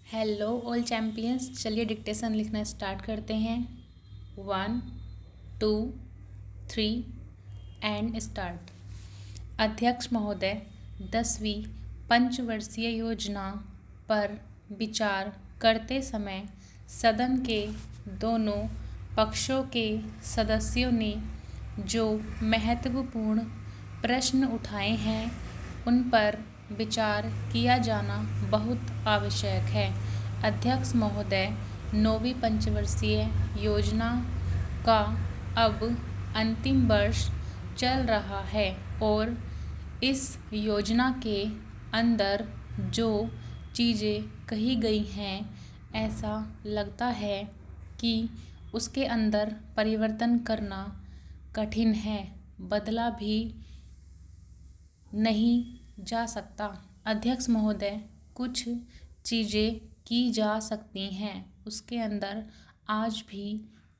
Hello all champions. चलिए dictation लिखना start करते हैं। 1 2 3 एंड स्टार्ट। अध्यक्ष महोदय, 10वीं पंचवर्षीय योजना पर विचार करते समय सदन के दोनों पक्षों के सदस्यों ने जो महत्वपूर्ण प्रश्न उठाए हैं उन पर विचार किया जाना बहुत आवश्यक है। अध्यक्ष महोदय, 9वीं पंचवर्षीय योजना का अब अंतिम वर्ष चल रहा है और इस योजना के अंदर जो चीज़ें कही गई हैं ऐसा लगता है कि उसके अंदर परिवर्तन करना कठिन है, बदला भी नहीं जा सकता। अध्यक्ष महोदय, कुछ चीज़ें की जा सकती हैं, उसके अंदर आज भी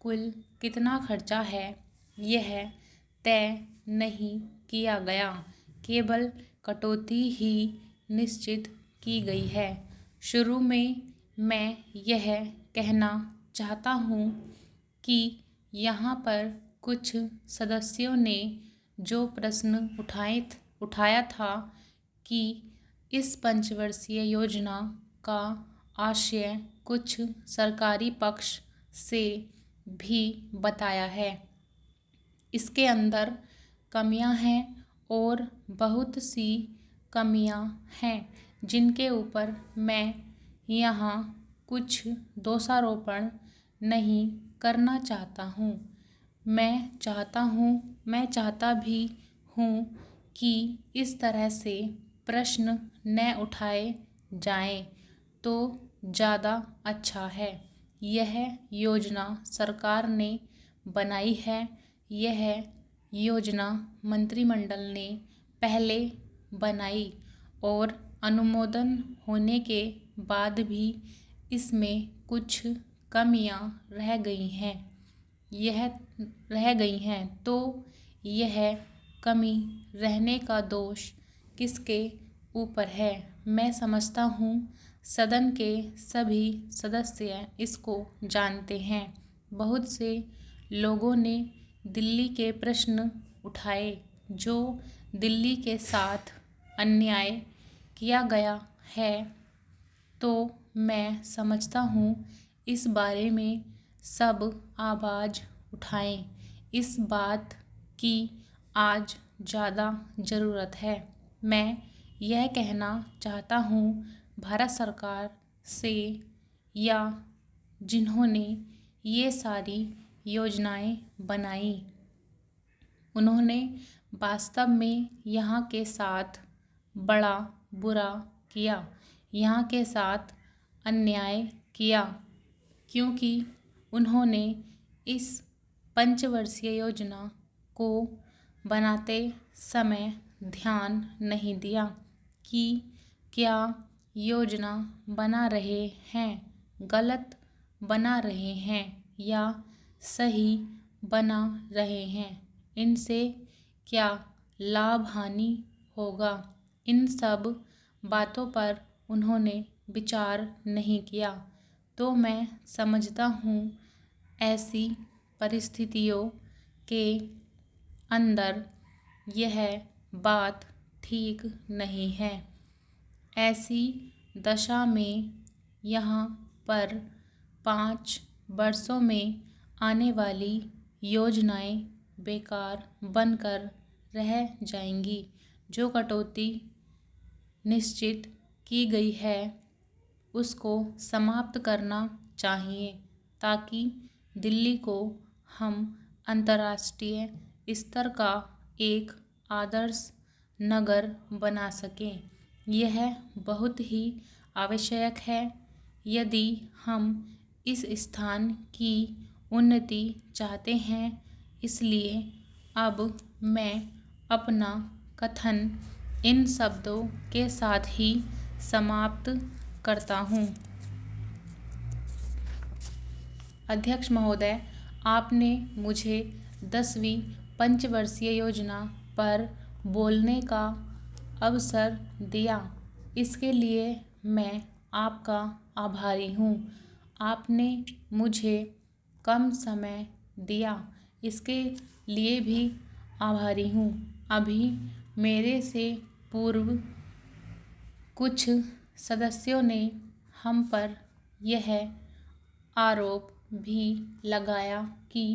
कुल कितना खर्चा है यह तय नहीं किया गया, केवल कटौती ही निश्चित की गई है। शुरू में मैं यह कहना चाहता हूँ कि यहाँ पर कुछ सदस्यों ने जो प्रश्न उठाया था कि इस पंचवर्षीय योजना का आशय कुछ सरकारी पक्ष से भी बताया है। इसके अंदर कमियां हैं और बहुत सी कमियां हैं जिनके ऊपर मैं यहाँ कुछ दोषारोपण नहीं करना चाहता हूँ। मैं चाहता भी हूँ कि इस तरह से प्रश्न न उठाए जाएं तो ज़्यादा अच्छा है। यह योजना सरकार ने बनाई है, यह योजना मंत्रिमंडल ने पहले बनाई और अनुमोदन होने के बाद भी इसमें कुछ कमियां रह गई हैं तो यह कमी रहने का दोष किसके ऊपर है? मैं समझता हूँ सदन के सभी सदस्य इसको जानते हैं। बहुत से लोगों ने दिल्ली के प्रश्न उठाए, जो दिल्ली के साथ अन्याय किया गया है, तो मैं समझता हूँ इस बारे में सब आवाज़ उठाएं। इस बात की आज ज़्यादा ज़रूरत है। मैं यह कहना चाहता हूँ भारत सरकार से या जिन्होंने ये सारी योजनाएं बनाई, उन्होंने वास्तव में यहाँ के साथ बड़ा बुरा किया, यहाँ के साथ अन्याय किया, क्योंकि उन्होंने इस पंचवर्षीय योजना को बनाते समय ध्यान नहीं दिया कि क्या योजना बना रहे हैं गलत बना रहे हैं या सही बना रहे हैं, इनसे क्या लाभ हानि होगा, इन सब बातों पर उन्होंने विचार नहीं किया। तो मैं समझता हूँ ऐसी परिस्थितियों के अंदर यह बात ठीक नहीं है। ऐसी दशा में यहाँ पर 5 वर्षों में आने वाली योजनाएं बेकार बनकर रह जाएंगी। जो कटौती निश्चित की गई है उसको समाप्त करना चाहिए ताकि दिल्ली को हम अंतर्राष्ट्रीय स्तर का एक आदर्श नगर बना सकें। यह बहुत ही आवश्यक है यदि हम इस स्थान की उन्नति चाहते हैं। इसलिए अब मैं अपना कथन इन शब्दों के साथ ही समाप्त करता हूँ। अध्यक्ष महोदय, आपने मुझे 10वीं पंचवर्षीय योजना पर बोलने का अवसर दिया, इसके लिए मैं आपका आभारी हूँ। आपने मुझे कम समय दिया, इसके लिए भी आभारी हूँ। अभी मेरे से पूर्व कुछ सदस्यों ने हम पर यह आरोप भी लगाया कि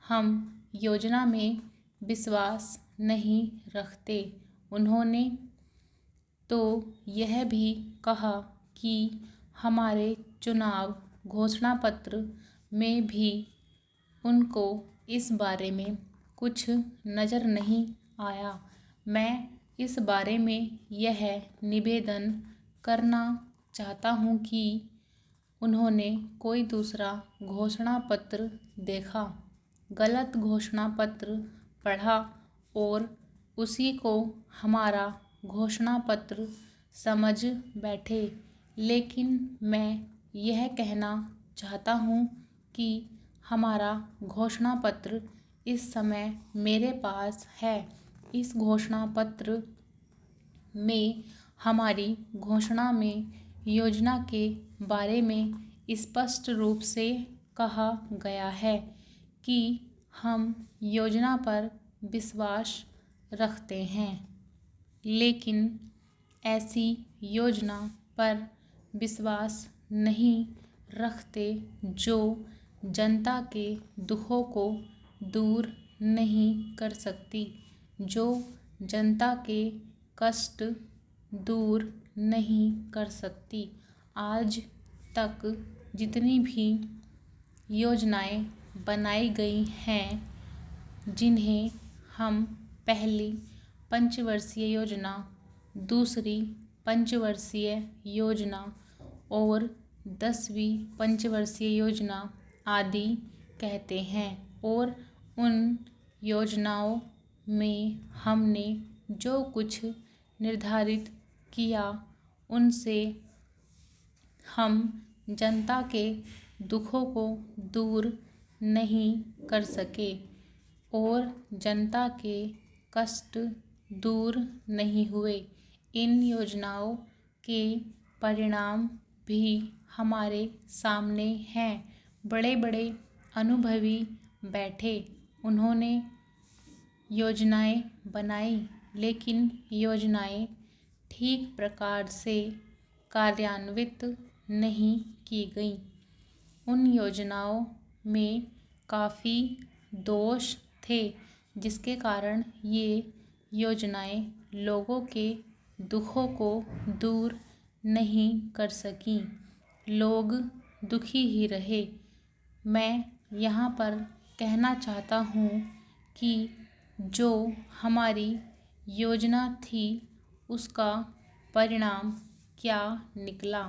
हम योजना में विश्वास नहीं रखते। उन्होंने तो यह भी कहा कि हमारे चुनाव घोषणा पत्र में भी उनको इस बारे में कुछ नज़र नहीं आया। मैं इस बारे में यह निवेदन करना चाहता हूँ कि उन्होंने कोई दूसरा घोषणा पत्र देखा, गलत घोषणा पत्र पढ़ा और उसी को हमारा घोषणा पत्र समझ बैठे। लेकिन मैं यह कहना चाहता हूँ कि हमारा घोषणा पत्र इस समय मेरे पास है। इस घोषणा पत्र में हमारी घोषणा में योजना के बारे में स्पष्ट रूप से कहा गया है कि हम योजना पर विश्वास रखते हैं, लेकिन ऐसी योजना पर विश्वास नहीं रखते जो जनता के दुखों को दूर नहीं कर सकती, जो जनता के कष्ट दूर नहीं कर सकती। आज तक जितनी भी योजनाएं बनाई गई हैं, जिन्हें हम पहली पंचवर्षीय योजना, दूसरी पंचवर्षीय योजना और 10वीं पंचवर्षीय योजना आदि कहते हैं, और उन योजनाओं में हमने जो कुछ निर्धारित किया उनसे हम जनता के दुखों को दूर नहीं कर सके और जनता के कष्ट दूर नहीं हुए। इन योजनाओं के परिणाम भी हमारे सामने हैं। बड़े बड़े अनुभवी बैठे, उन्होंने योजनाएं बनाई, लेकिन योजनाएं ठीक प्रकार से कार्यान्वित नहीं की गई। उन योजनाओं में काफ़ी दोष थे, जिसके कारण ये योजनाएं लोगों के दुखों को दूर नहीं कर सकीं। लोग दुखी ही रहे। मैं यहाँ पर कहना चाहता हूँ कि जो हमारी योजना थी उसका परिणाम क्या निकला।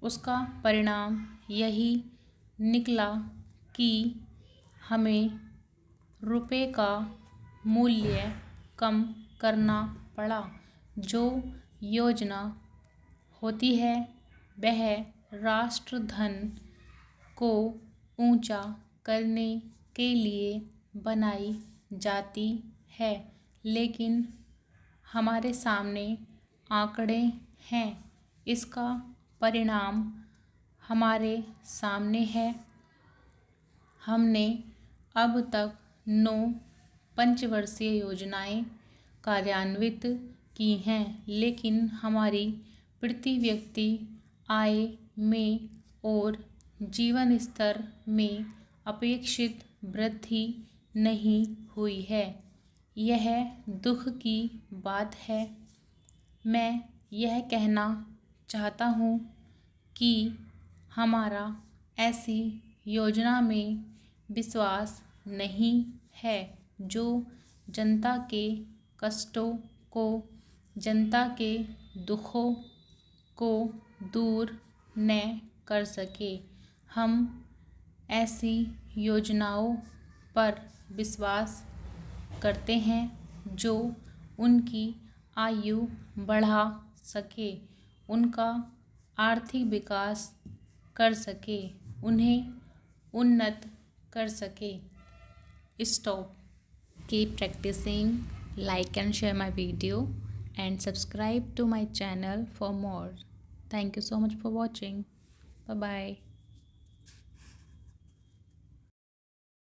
उसका परिणाम यही निकला कि हमें रुपए का मूल्य कम करना पड़ा। जो योजना होती है वह राष्ट्रधन को ऊंचा करने के लिए बनाई जाती है, लेकिन हमारे सामने आंकड़े हैं। इसका परिणाम हमारे सामने है। हमने अब तक 9 पंचवर्षीय योजनाएं कार्यान्वित की हैं, लेकिन हमारी प्रति व्यक्ति आय में और जीवन स्तर में अपेक्षित वृद्धि नहीं हुई है। यह दुख की बात है। मैं यह कहना चाहता हूँ कि हमारा ऐसी योजना में विश्वास नहीं है जो जनता के कष्टों को, जनता के दुखों को दूर न कर सके। हम ऐसी योजनाओं पर विश्वास करते हैं जो उनकी आयु बढ़ा सके, उनका आर्थिक विकास कर सके, उन्हें उन्नत कर सके। Stop. Keep practicing, like and share my video and subscribe to my channel for more. Thank you so much for watching. Bye bye.